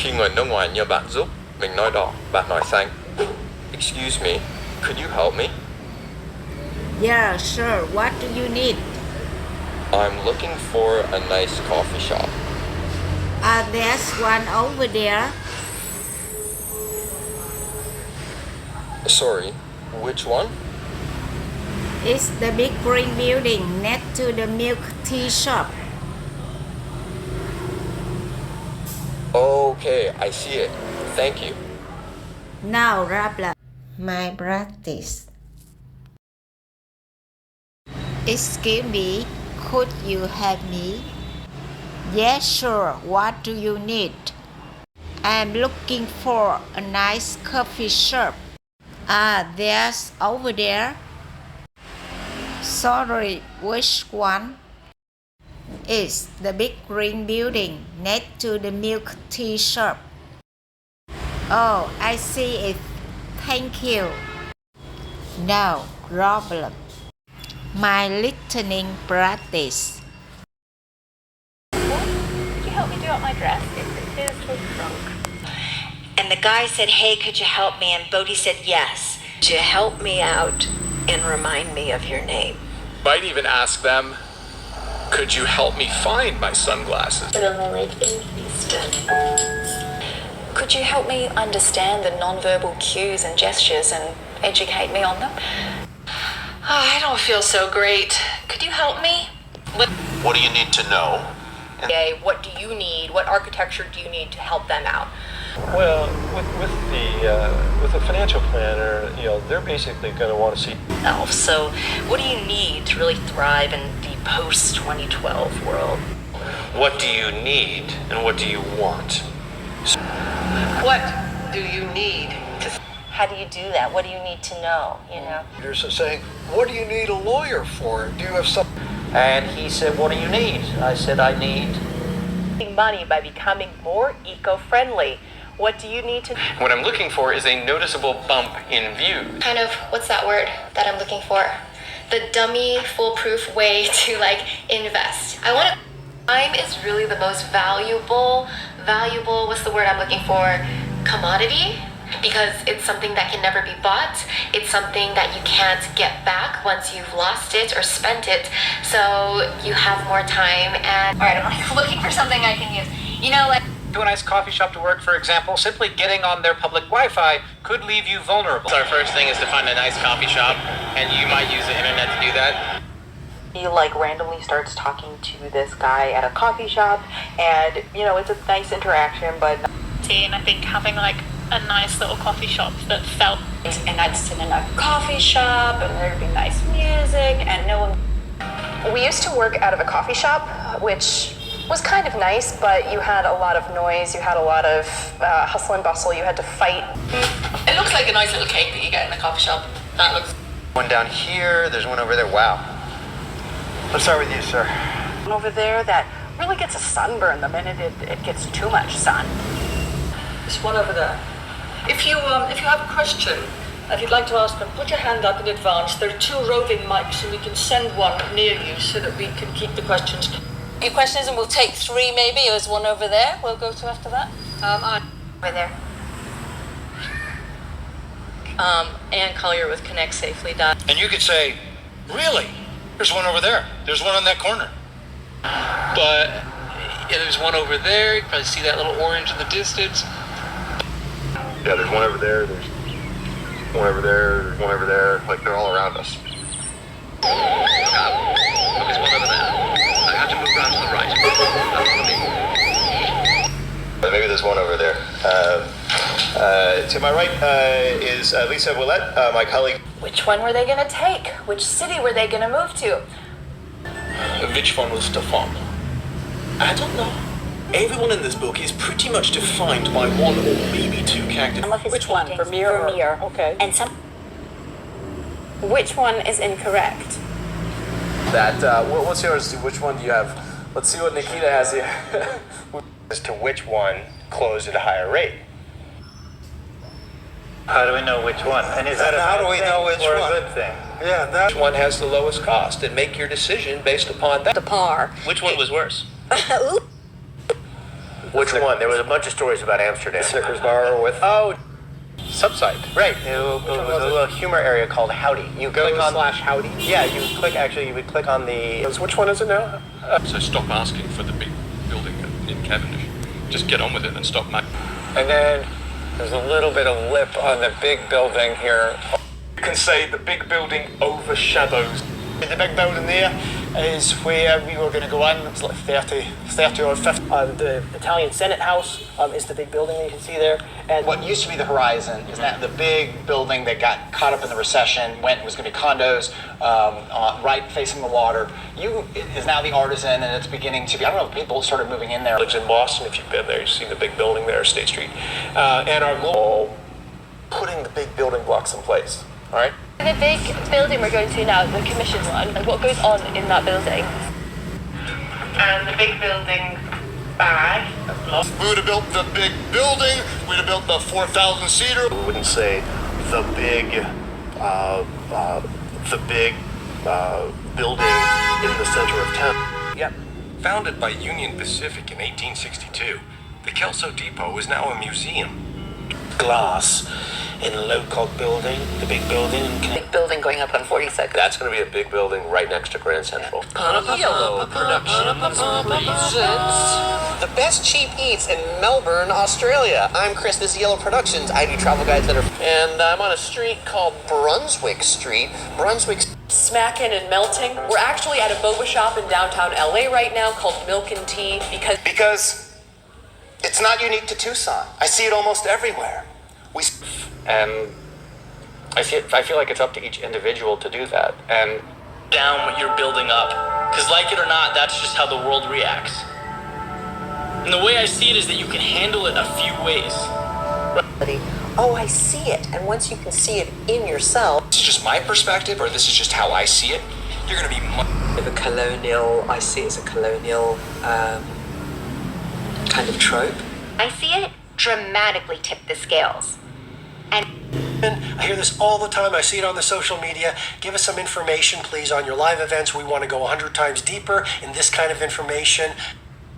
Khi người nước ngoài nhờ bạn giúp, mình nói đỏ, bạn nói xanh. Excuse me, could you help me? Yeah, sure. What do you need? I'm looking for a nice coffee shop. There's one over there. Sorry, which one? It's the big green building next to the milk tea shop. Okay, I see it. Thank you. Now, Rabla. My practice. Excuse me, could you help me? Yes, sure. What do you need? I'm looking for a nice coffee shop. There's over there. Sorry, which one? It's the big green building next to the milk tea shop. Oh, I see it. Thank you. No problem. My listening practice. Could you help me do up my dress? It appears to have shrunk. And the guy said, hey, could you help me? And Bodhi said, yes. Could you help me out and remind me of your name? Might even ask them, could you help me find my sunglasses? Could you help me understand the non-verbal cues and gestures and educate me on them? Oh, I don't feel so great. Could you help me? What do you need to know? Okay, what do you need? What architecture do you need to help them out? Well, with a financial planner, they're basically going to want to see. So, what do you need to really thrive in the post-2012 world? What do you need and what do you want? What do you need to... How do you do that? What do you need to know, You're saying, what do you need a lawyer for? Do you have some... And he said, what do you need? I said, I need... Money by becoming more eco-friendly. What do you need to... What I'm looking for is a noticeable bump in views. Kind of, what's that word that I'm looking for? The dummy, foolproof way to invest. Time is really the most valuable, what's the word I'm looking for? Commodity. Because it's something that can never be bought. It's something that you can't get back once you've lost it or spent it. So you have more time and... Alright, I'm looking for something I can use. To a nice coffee shop to work, for example, simply getting on their public Wi-Fi could leave you vulnerable. So our first thing is to find a nice coffee shop, and you might use the internet to do that. He randomly starts talking to this guy at a coffee shop, and it's a nice interaction, but... And I think having a nice little coffee shop that felt... And I'd sit in a coffee shop, and there'd be nice music, and no one... We used to work out of a coffee shop, which was kind of nice, but you had a lot of noise, you had a lot of hustle and bustle, you had to fight. It looks like a nice little cake that you get in a coffee shop. That looks... One down here, there's one over there. Wow. Let's start with you, sir. One over there that really gets a sunburn the minute it gets too much sun. There's one over there. If you have a question, if you'd like to ask them, put your hand up in advance. There are 2 roving mics, and we can send one near you so that we can keep the questions. Your questions, and we'll take 3 maybe. There's one over there we'll go to after that. Over there. Ann Collier with Connect Safely. And you could say, really? There's one over there. There's one in that corner. But yeah, there's one over there. You can probably see that little orange in the distance. Yeah, there's one over there, there's one over there, there's one over there. They're all around us. There's one over there. I have to move around to the right. Maybe there's one over there. To my right is Lisa Willette, my colleague. Which one were they going to take? Which city were they going to move to? Which one was Stefan? I don't know. Everyone in this book is pretty much defined by 1 or maybe 2 characters. Which one? Vermeer? Vermeer. Okay. And which one is incorrect? What's yours? Which one do you have? Let's see what Nikita has here. As to which one closed at a higher rate. How do we know which one? And is that How do we know which or one? a good thing? Yeah, Which one has the lowest cost, and make your decision based upon that. The par. Which one was worse? Which one? There was a bunch of stories about Amsterdam. The Snickers bar with... Oh, Subsite. right. It was a little humor area called Howdy. You click on /Howdy. Yeah, you would click on the. Which one is it now? So stop asking for the big building in Cavendish. Just get on with it and stop. And then there's a little bit of lip on the big building here. You can say the big building overshadows. The big building there is where we were going to go in. It's like 30 or 50. The Italian Senate House is the big building that you can see there. And What used to be the Horizon is now the big building that got caught up in the recession, was going to be condos, right facing the water. Is now the Artisan, and it's beginning to be, I don't know if people started moving in there. It's in Boston, if you've been there, you've seen the big building there, State Street. And our goal, putting the big building blocks in place, all right? The big building we're going to now, the commission one, like what goes on in that building? And the big building bag. We would have built the big building. We'd have built the 4,000 seater. We wouldn't say the big building in the center of town. Yep. Founded by Union Pacific in 1862, the Kelso Depot is now a museum. Glass in a low-cost building, the big building. Big building going up on 42nd. That's going to be a big building right next to Grand Central. Yellow Productions presents the best cheap eats in Melbourne, Australia. I'm Chris, this is Yellow Productions. I do travel guides that are... And I'm on a street called Brunswick Street. Smacking and melting. We're actually at a boba shop in downtown LA right now called Milk and Tea Because it's not unique to Tucson. I see it almost everywhere. And I feel like it's up to each individual to do that. And Down what you're building up. Because like it or not, that's just how the world reacts. And the way I see it is that you can handle it a few ways. Oh, I see it. And once you can see it in yourself. This is just my perspective, or this is just how I see it. You're going to be I see it as a colonial kind of trope. I see it dramatically tip the scales. And I hear this all the time. I see it on the social media. Give us some information, please, on your live events. We want to go 100 times deeper in this kind of information.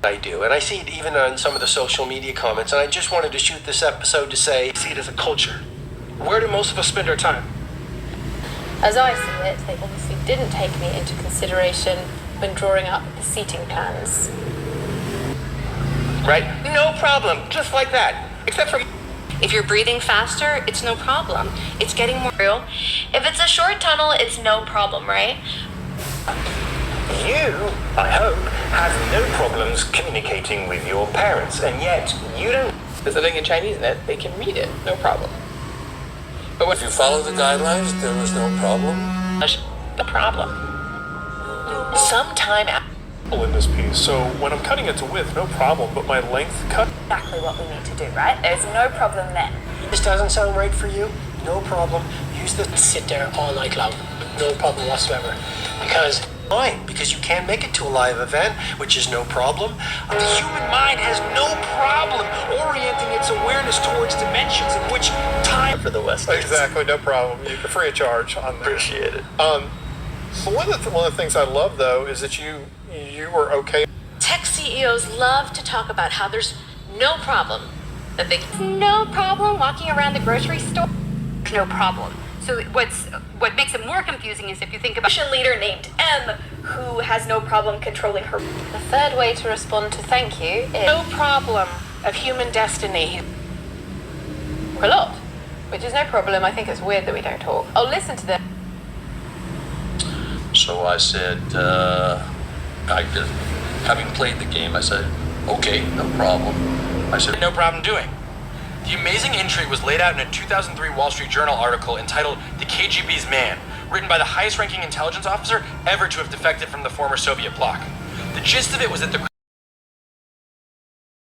I do, and I see it even on some of the social media comments, and I just wanted to shoot this episode to say, I see it as a culture. Where do most of us spend our time? As I see it, they obviously didn't take me into consideration when drawing up the seating plans. Right? No problem. Just like that. Except for... If you're breathing faster, it's no problem. It's getting more real. If it's a short tunnel, it's no problem, right? you, I hope, have no problems communicating with your parents, and yet you don't. There's a thing in Chinese in it, they can read it, no problem. But if you follow the guidelines, there was no problem. The problem. Sometime in this piece, so when I'm cutting it to width, no problem, but my length cut. Exactly what we need to do, right? There's no problem there. This doesn't sound right for you? No problem. Use the sit there all night long. No problem whatsoever. Because you can make it to a live event, which is no problem. The human mind has no problem orienting its awareness towards dimensions in which time For the West. Exactly, no problem. You can free of charge on that. Appreciate it. But one of the things I love though is that you were okay. Tech CEOs love to talk about how there's no problem. That they no problem walking around the grocery store. No problem. So what makes it more confusing is if you think about a leader named M who has no problem controlling her. The third way to respond to thank you is no problem of human destiny. A lot, which is no problem. I think it's weird that we don't talk. Oh, listen to them. So I said, having played the game, I said, okay, no problem. I said, No problem doing. The amazing intrigue was laid out in a 2003 Wall Street Journal article entitled The KGB's Man, written by the highest-ranking intelligence officer ever to have defected from the former Soviet bloc. The gist of it was that the